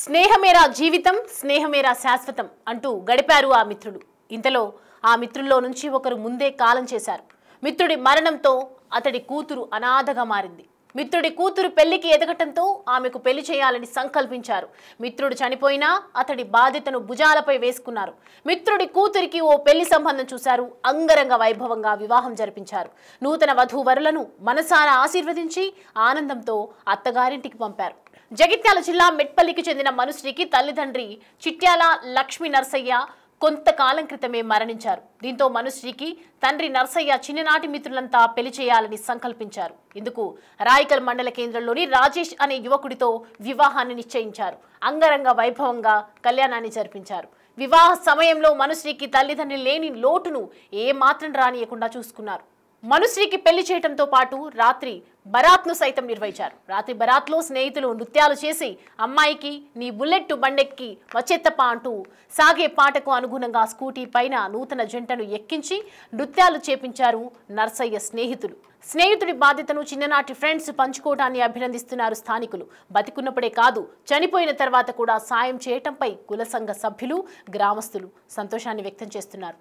స్నేహమేరా జీవితం స్నేహమేరా శాశ్వతం అంటూ గడిపారు ఆ మిత్రుడు. ఇంతలో ఆ మిత్రుల్లో నుంచి ఒకరు ముందే కాలం చేశారు. మిత్రుడి మరణంతో అతడి కూతురు అనాథగా మారింది. మిత్రుడి కూతురు పెళ్లికి ఎదగటంతో ఆమెకు పెళ్లి చేయాలని సంకల్పించారు. మిత్రుడు చనిపోయినా అతడి బాధ్యతను భుజాలపై వేసుకున్నారు. మిత్రుడి కూతురికి ఓ పెళ్లి సంబంధం చూశారు. అంగరంగ వైభవంగా వివాహం జరిపించారు. నూతన వధూవరులను మనసారా ఆశీర్వదించి ఆనందంతో అత్తగారింటికి పంపారు. జగిత్యాల జిల్లా మెట్పల్లికి చెందిన మనుశ్రీకి తల్లిదండ్రి చిట్యాల లక్ష్మీ నర్సయ్య కొంతకాలం క్రితమే మరణించారు. దీంతో మనుశ్రీకి తండ్రి నర్సయ్య చిన్ననాటి మిత్రులంతా పెళ్లి చేయాలని సంకల్పించారు. ఇందుకు రాయికల్ మండల కేంద్రంలోని రాజేష్ అనే యువకుడితో వివాహాన్ని నిశ్చయించారు. అంగరంగ వైభవంగా కళ్యాణాన్ని జరిపించారు. వివాహ సమయంలో మనుశ్రీకి తల్లిదండ్రి లేని లోటును ఏమాత్రం రానియకుండా చూసుకున్నారు. మనుశ్రీకి పెళ్లి చేయడంతో పాటు రాత్రి బరాత్ను సైతం నిర్వహించారు. రాత్రి బరాత్లో స్నేహితులు నృత్యాలు చేసి అమ్మాయికి నీ బుల్లెట్ బండెక్కి వచ్చేత్తప్ప అంటూ సాగే పాటకు అనుగుణంగా స్కూటీ పైన నూతన జంటను ఎక్కించి నృత్యాలు చేపించారు నర్సయ్య స్నేహితులు. స్నేహితుడి బాధ్యతను చిన్ననాటి ఫ్రెండ్స్ పంచుకోవడాన్ని అభినందిస్తున్నారు స్థానికులు. బతికున్నప్పుడే కాదు చనిపోయిన తర్వాత కూడా సాయం చేయటంపై కుల సంఘ సభ్యులు గ్రామస్తులు సంతోషాన్ని వ్యక్తం చేస్తున్నారు.